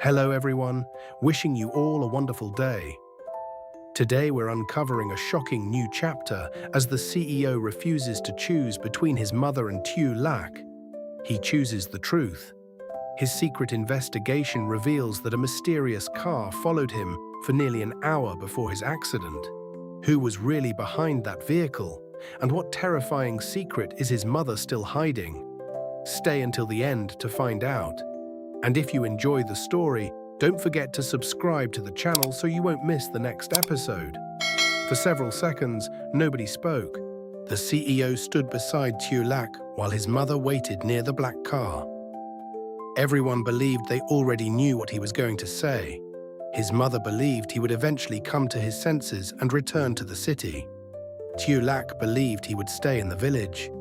Hello everyone, wishing you all a wonderful day. Today we're uncovering a shocking new chapter as the CEO refuses to choose between his mother and Tieu Lac. He chooses the truth. His secret investigation reveals that a mysterious car followed him for nearly an hour before his accident. Who was really behind that vehicle? And what terrifying secret is his mother still hiding? Stay until the end to find out. And if you enjoy the story, don't forget to subscribe to the channel so you won't miss the next episode. For several seconds, nobody spoke. The CEO stood beside Tieu Lac while his mother waited near the black car. Everyone believed they already knew what he was going to say. His mother believed he would eventually come to his senses and return to the city. Tieu Lac believed he would stay in the village.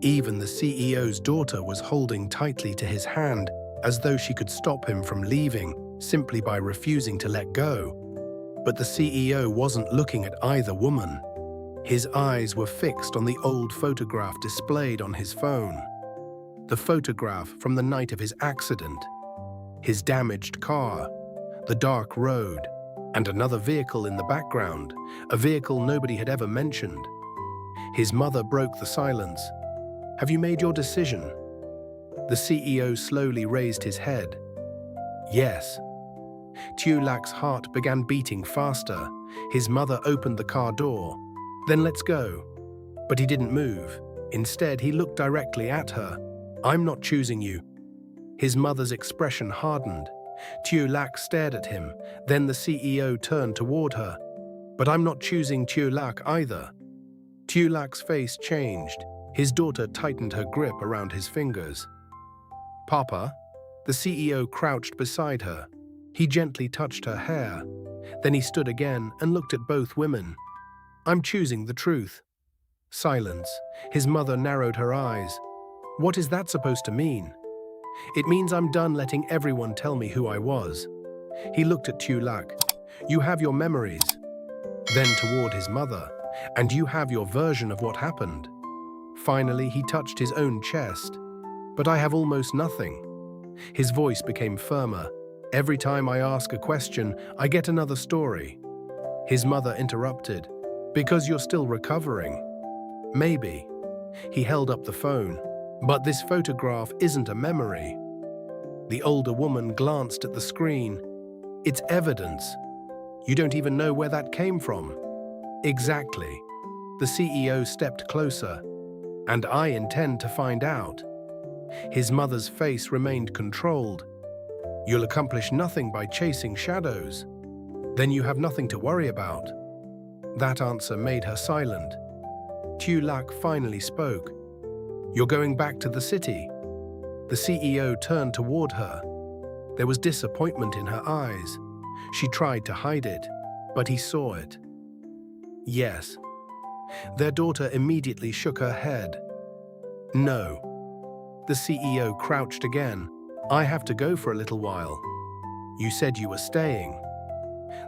Even the CEO's daughter was holding tightly to his hand, as though she could stop him from leaving simply by refusing to let go. But the CEO wasn't looking at either woman. His eyes were fixed on the old photograph displayed on his phone. The photograph from the night of his accident. His damaged car, the dark road, and another vehicle in the background, a vehicle nobody had ever mentioned. His mother broke the silence. "Have you made your decision?" The CEO slowly raised his head. Yes. Tieu Lac's heart began beating faster. His mother opened the car door. "Then let's go." But he didn't move. Instead, he looked directly at her. "I'm not choosing you." His mother's expression hardened. Tieu Lac stared at him. Then the CEO turned toward her. "But I'm not choosing Tieu Lac either." Tieu Lac's face changed. His daughter tightened her grip around his fingers. "Papa?" The CEO crouched beside her. He gently touched her hair. Then he stood again and looked at both women. "I'm choosing the truth." Silence. His mother narrowed her eyes. "What is that supposed to mean?" "It means I'm done letting everyone tell me who I was." He looked at Tieu Lac. "You have your memories." Then toward his mother. "And you have your version of what happened." Finally, he touched his own chest. "But I have almost nothing." His voice became firmer. "Every time I ask a question, I get another story." His mother interrupted. "Because you're still recovering." "Maybe." He held up the phone. "But this photograph isn't a memory." The older woman glanced at the screen. "It's evidence. You don't even know where that came from." "Exactly." The CEO stepped closer. "And I intend to find out." His mother's face remained controlled. "You'll accomplish nothing by chasing shadows. Then you have nothing to worry about." That answer made her silent. Tieu Lac finally spoke. "You're going back to the city." The CEO turned toward her. There was disappointment in her eyes. She tried to hide it, but he saw it. "Yes." Their daughter immediately shook her head. "No." The CEO crouched again. "I have to go for a little while." "You said you were staying."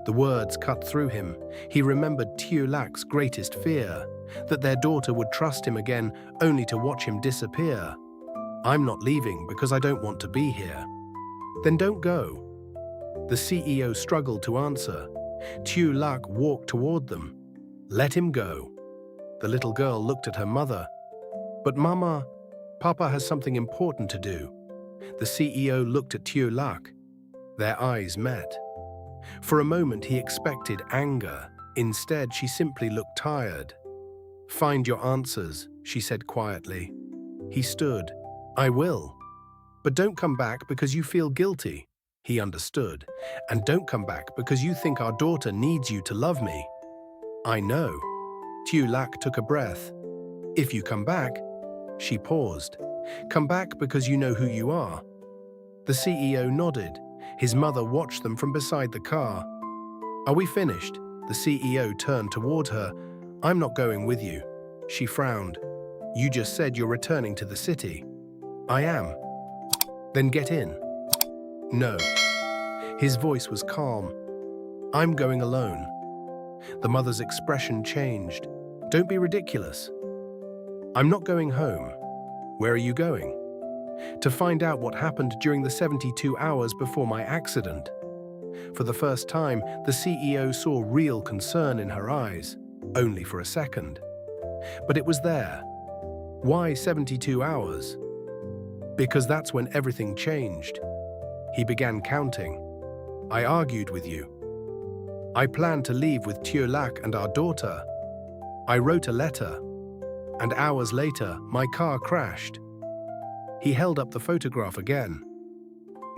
The words cut through him. He remembered Tieu Lac's greatest fear, that their daughter would trust him again only to watch him disappear. "I'm not leaving because I don't want to be here." "Then don't go." The CEO struggled to answer. Tieu Lac walked toward them. "Let him go." The little girl looked at her mother. "But Mama, Papa has something important to do." The CEO looked at Tieu Lac. Their eyes met. For a moment he expected anger. Instead, she simply looked tired. "Find your answers," she said quietly. He stood. "I will. But don't come back because you feel guilty." He understood. "And don't come back because you think our daughter needs you to love me." "I know." Tieu Lac took a breath. "If you come back," she paused. "Come back because you know who you are." The CEO nodded. His mother watched them from beside the car. "Are we finished?" The CEO turned toward her. "I'm not going with you." She frowned. "You just said you're returning to the city." "I am." "Then get in." "No." His voice was calm. "I'm going alone." The mother's expression changed. "Don't be ridiculous." "I'm not going home." "Where are you going?" to find out what happened during the 72 hours before my accident. For the first time, the CEO saw real concern in her eyes, only for a second. But it was there. Why 72 hours? Because that's when everything changed. He began counting. I argued with you. I planned to leave with Tieu Lac and our daughter. I wrote a letter. And hours later, my car crashed. He held up the photograph again.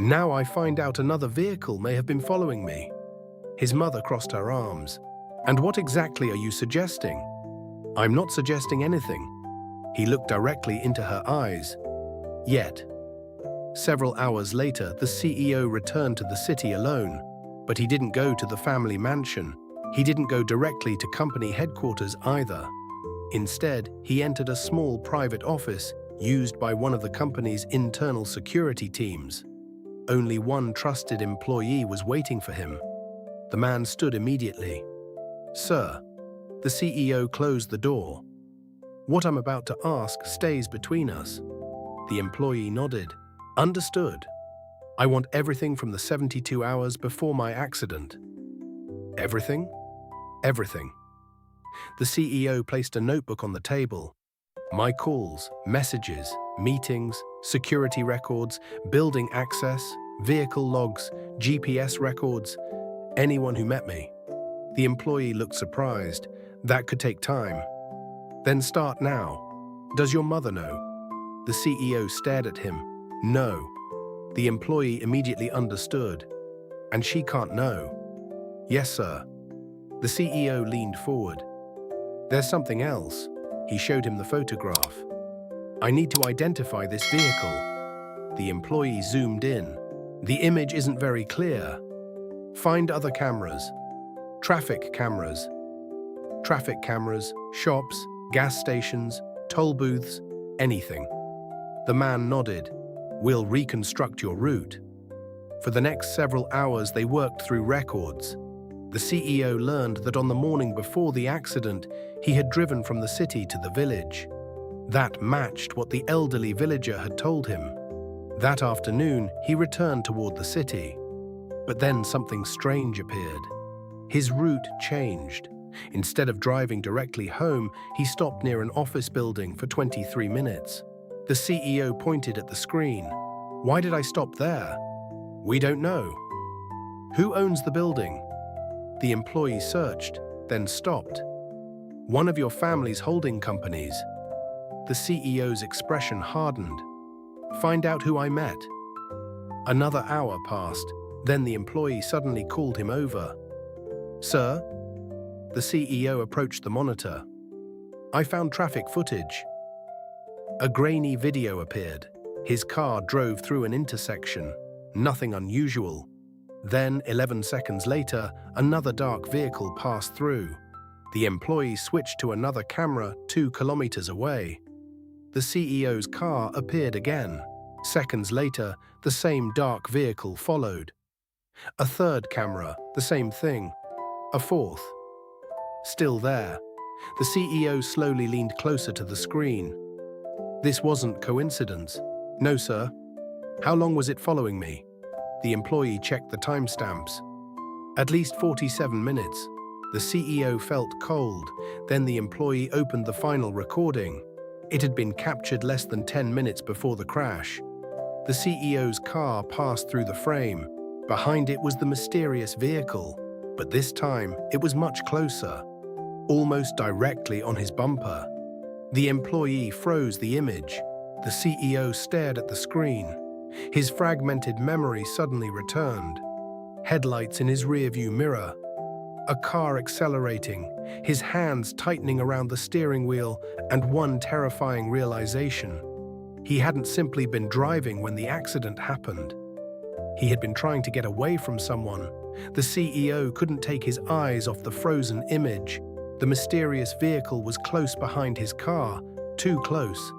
Now I find out another vehicle may have been following me. His mother crossed her arms. And what exactly are you suggesting? I'm not suggesting anything. He looked directly into her eyes. Yet. Several hours later, the CEO returned to the city alone, but he didn't go to the family mansion. He didn't go directly to company headquarters either. Instead, he entered a small private office used by one of the company's internal security teams. Only one trusted employee was waiting for him. The man stood immediately. Sir, the CEO closed the door. What I'm about to ask stays between us. The employee nodded. Understood. I want everything from the 72 hours before my accident. Everything? Everything. The CEO placed a notebook on the table. My calls, messages, meetings, security records, building access, vehicle logs, GPS records, anyone who met me. The employee looked surprised. That could take time. Then start now. Does your mother know? The CEO stared at him. No. The employee immediately understood. And she can't know. Yes, sir. The CEO leaned forward. There's something else. He showed him the photograph. I need to identify this vehicle. The employee zoomed in. The image isn't very clear. Find other cameras. Traffic cameras. Traffic cameras, shops, gas stations, toll booths, anything. The man nodded. We'll reconstruct your route. For the next several hours, they worked through records. The CEO learned that on the morning before the accident, he had driven from the city to the village. That matched what the elderly villager had told him. That afternoon, he returned toward the city. But then something strange appeared. His route changed. Instead of driving directly home, he stopped near an office building for 23 minutes. The CEO pointed at the screen. Why did I stop there? We don't know. Who owns the building? The employee searched, then stopped. One of your family's holding companies. The CEO's expression hardened. Find out who I met. Another hour passed. Then the employee suddenly called him over. Sir? The CEO approached the monitor. I found traffic footage. A grainy video appeared. His car drove through an intersection. Nothing unusual. Then, 11 seconds later, another dark vehicle passed through. The employee switched to another camera 2 kilometers away. The CEO's car appeared again. Seconds later, the same dark vehicle followed. A third camera, the same thing. A fourth. Still there. The CEO slowly leaned closer to the screen. This wasn't coincidence. No, sir. How long was it following me? The employee checked the timestamps. At least 47 minutes. The CEO felt cold. Then the employee opened the final recording. It had been captured less than 10 minutes before the crash. The CEO's car passed through the frame. Behind it was the mysterious vehicle, but this time it was much closer, almost directly on his bumper. The employee froze the image. The CEO stared at the screen. His fragmented memory suddenly returned. Headlights in his rearview mirror. A car accelerating, his hands tightening around the steering wheel, and one terrifying realization. He hadn't simply been driving when the accident happened. He had been trying to get away from someone. The CEO couldn't take his eyes off the frozen image. The mysterious vehicle was close behind his car, too close.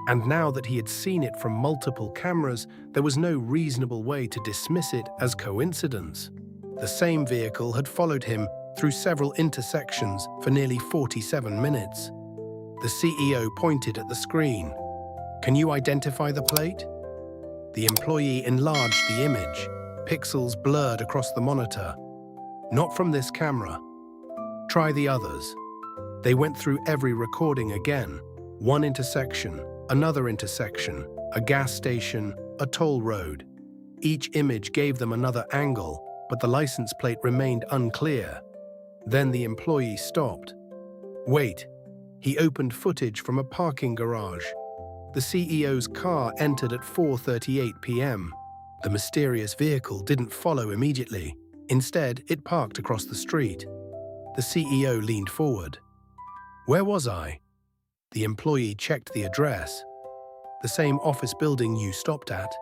And now that he had seen it from multiple cameras, there was no reasonable way to dismiss it as coincidence. The same vehicle had followed him through several intersections for nearly 47 minutes. The CEO pointed at the screen. Can you identify the plate? The employee enlarged the image, pixels blurred across the monitor. Not from this camera. Try the others. They went through every recording again. One intersection, another intersection, a gas station, a toll road. Each image gave them another angle, but the license plate remained unclear. Then the employee stopped. Wait. He opened footage from a parking garage. The CEO's car entered at 4:38 p.m. The mysterious vehicle didn't follow immediately. Instead, it parked across the street. The CEO leaned forward. Where was I? The employee checked the address. The same office building you stopped at.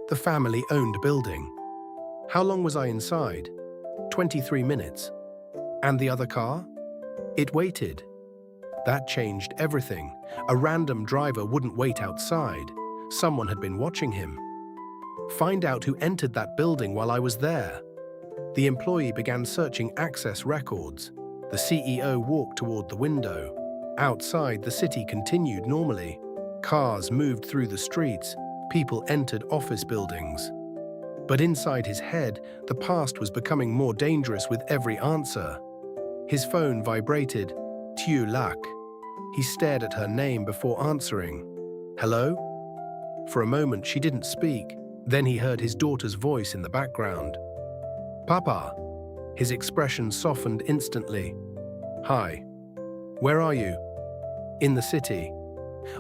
The family-owned building. How long was I inside? 23 minutes. And the other car? It waited. That changed everything. A random driver wouldn't wait outside. Someone had been watching him. Find out who entered that building while I was there. The employee began searching access records. The CEO walked toward the window. Outside, the city continued normally. Cars moved through the streets. People entered office buildings. But inside his head, the past was becoming more dangerous with every answer. His phone vibrated. Tieu Lac. He stared at her name before answering. Hello? For a moment, she didn't speak. Then he heard his daughter's voice in the background. Papa. His expression softened instantly. Hi. Where are you? In the city.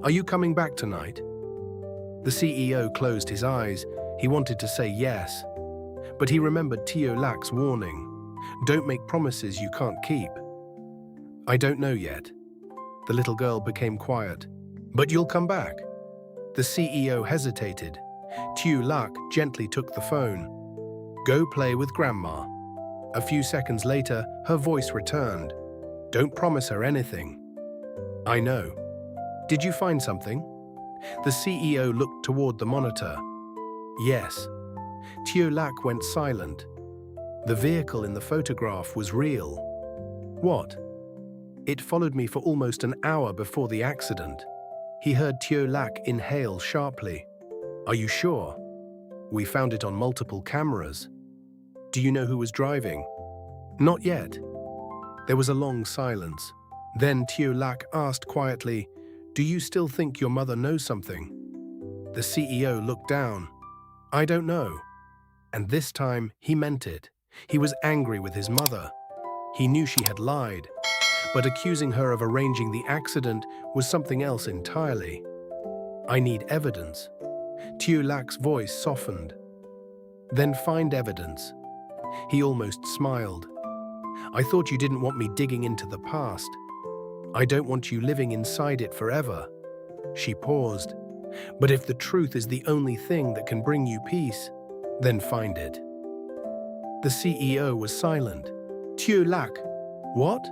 Are you coming back tonight? The CEO closed his eyes. He wanted to say yes. But he remembered Tieu Lac's warning. Don't make promises you can't keep. I don't know yet. The little girl became quiet. But you'll come back. The CEO hesitated. Tieu Lac gently took the phone. Go play with Grandma. A few seconds later, her voice returned. Don't promise her anything. I know. Did you find something? The CEO looked toward the monitor. Yes. Tieu Lac went silent. The vehicle in the photograph was real. What? It followed me for almost an hour before the accident. He heard Tieu Lac inhale sharply. Are you sure? We found it on multiple cameras. Do you know who was driving? Not yet. There was a long silence. Then Tieu Lac asked quietly, Do you still think your mother knows something? The CEO looked down. I don't know. And this time, he meant it. He was angry with his mother. He knew she had lied. But accusing her of arranging the accident was something else entirely. I need evidence. Tieu Lac's voice softened. Then find evidence. He almost smiled. I thought you didn't want me digging into the past. I don't want you living inside it forever. She paused. But if the truth is the only thing that can bring you peace, then find it. The CEO was silent. Tieu Lac. What?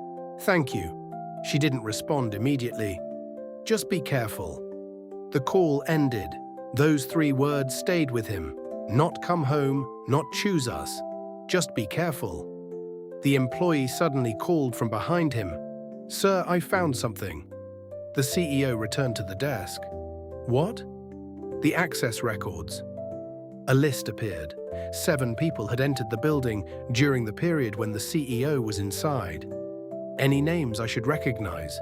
Thank you. She didn't respond immediately. Just be careful. The call ended. Those 3 words stayed with him. Not come home, not choose us. Just be careful. The employee suddenly called from behind him. Sir, I found something. The CEO returned to the desk. What? The access records. A list appeared. 7 people had entered the building during the period when the CEO was inside. Any names I should recognize?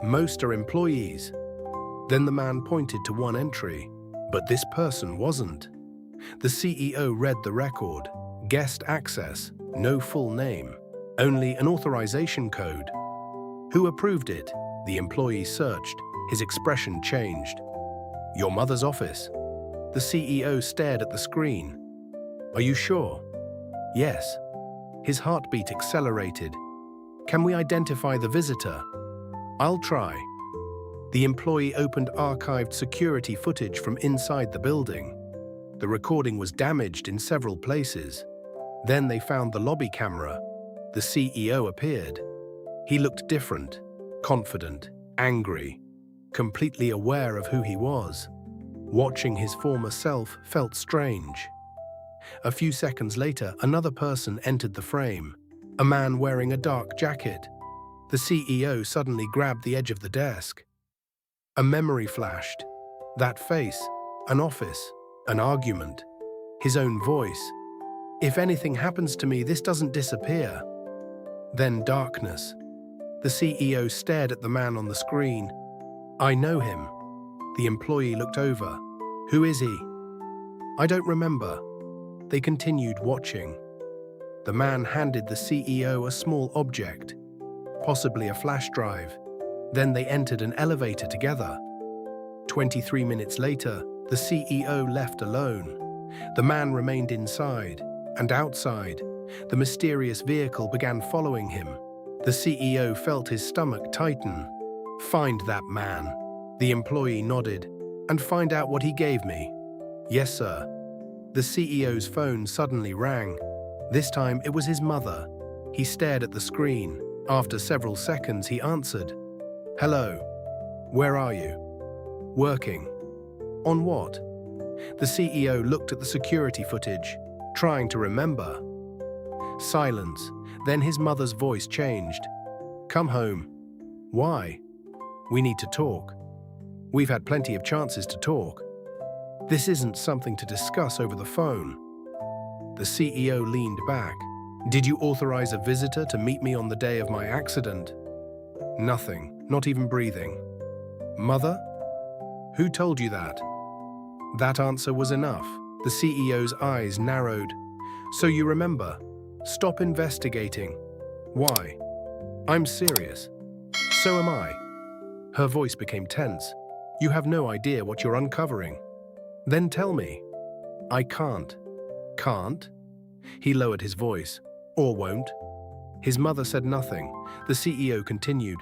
Most are employees. Then the man pointed to one entry. But this person wasn't. The CEO read the record. Guest access, no full name. Only an authorization code. Who approved it? The employee searched. His expression changed. Your mother's office. The CEO stared at the screen. Are you sure? Yes. His heartbeat accelerated. Can we identify the visitor? I'll try. The employee opened archived security footage from inside the building. The recording was damaged in several places. Then they found the lobby camera. The CEO appeared. He looked different, confident, angry, completely aware of who he was. Watching his former self felt strange. A few seconds later, another person entered the frame, a man wearing a dark jacket. The CEO suddenly grabbed the edge of the desk. A memory flashed. That face, an office, An argument. His own voice. If anything happens to me, this doesn't disappear. Then darkness. The CEO stared at the man on the screen. I know him. The employee looked over. Who is he? I don't remember. They continued watching. The man handed the CEO a small object, possibly a flash drive. Then they entered an elevator together. 23 minutes later, the CEO left alone. The man remained inside, and outside, the mysterious vehicle began following him. The CEO felt his stomach tighten. Find that man. The employee nodded. And find out what he gave me. Yes, sir. The CEO's phone suddenly rang. This time it was his mother. He stared at the screen. After several seconds, he answered. Hello. Where are you? Working. On what? The CEO looked at the security footage, trying to remember. Silence. Then his mother's voice changed. Come home. Why? We need to talk. We've had plenty of chances to talk. This isn't something to discuss over the phone. The CEO leaned back. Did you authorize a visitor to meet me on the day of my accident? Nothing, not even breathing. Mother? Who told you that? That answer was enough. The CEO's eyes narrowed. So you remember. Stop investigating. Why? I'm serious. So am I. Her voice became tense. You have no idea what you're uncovering. Then tell me. I can't. Can't? He lowered his voice. Or won't. His mother said nothing. The CEO continued.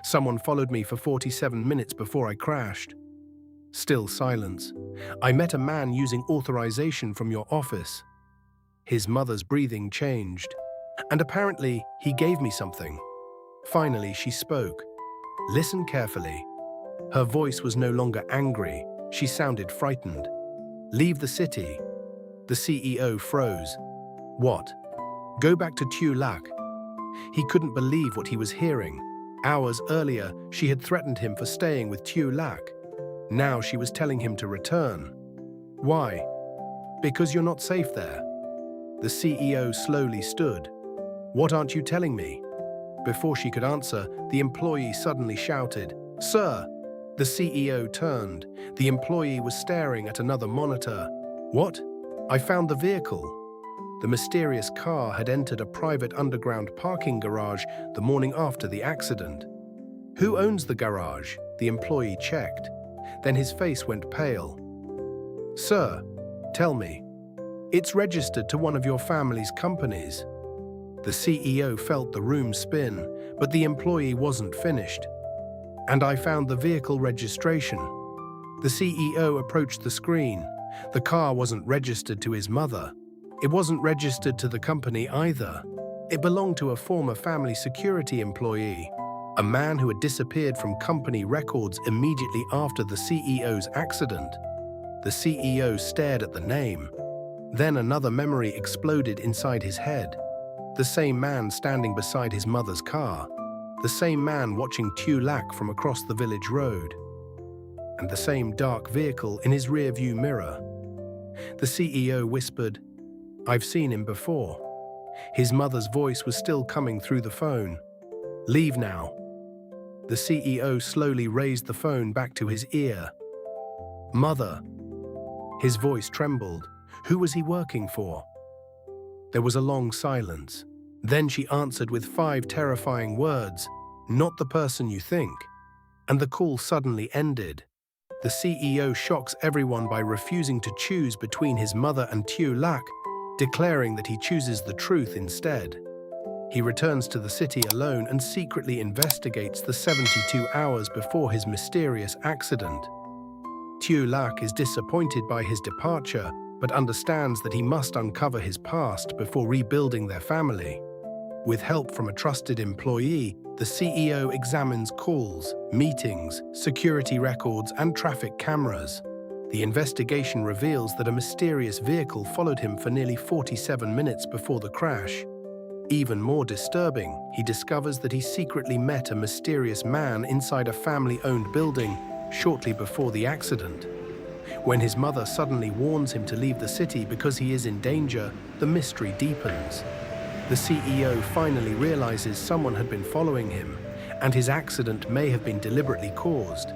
Someone followed me for 47 minutes before I crashed. Still silence. I met a man using authorization from your office. His mother's breathing changed. And apparently, he gave me something. Finally, she spoke. Listen carefully. Her voice was no longer angry. She sounded frightened. Leave the city. The CEO froze. What? Go back to Tieu Lac. He couldn't believe what he was hearing. Hours earlier, she had threatened him for staying with Tieu Lac. Now she was telling him to return. Why? Because you're not safe there. The CEO slowly stood. What aren't you telling me? Before she could answer, the employee suddenly shouted, Sir! The CEO turned. The employee was staring at another monitor. What? I found the vehicle. The mysterious car had entered a private underground parking garage the morning after the accident. Who owns the garage? The employee checked. Then his face went pale. Sir, tell me. It's registered to one of your family's companies. The CEO felt the room spin, but the employee wasn't finished. And I found the vehicle registration. The CEO approached the screen. The car wasn't registered to his mother. It wasn't registered to the company either. It belonged to a former family security employee, a man who had disappeared from company records immediately after the CEO's accident. The CEO stared at the name. Then another memory exploded inside his head. The same man standing beside his mother's car. The same man watching Tieu Lac from across the village road. And the same dark vehicle in his rear-view mirror. The CEO whispered, I've seen him before. His mother's voice was still coming through the phone. Leave now. The CEO slowly raised the phone back to his ear. Mother. His voice trembled. Who was he working for? There was a long silence. Then she answered with 5 terrifying words, not the person you think. And the call suddenly ended. The CEO shocks everyone by refusing to choose between his mother and Tieu Lac, declaring that he chooses the truth instead. He returns to the city alone and secretly investigates the 72 hours before his mysterious accident. Tieu Lac is disappointed by his departure, but understands that he must uncover his past before rebuilding their family. With help from a trusted employee, the CEO examines calls, meetings, security records, and traffic cameras. The investigation reveals that a mysterious vehicle followed him for nearly 47 minutes before the crash. Even more disturbing, he discovers that he secretly met a mysterious man inside a family-owned building shortly before the accident. When his mother suddenly warns him to leave the city because he is in danger, the mystery deepens. The CEO finally realizes someone had been following him, and his accident may have been deliberately caused.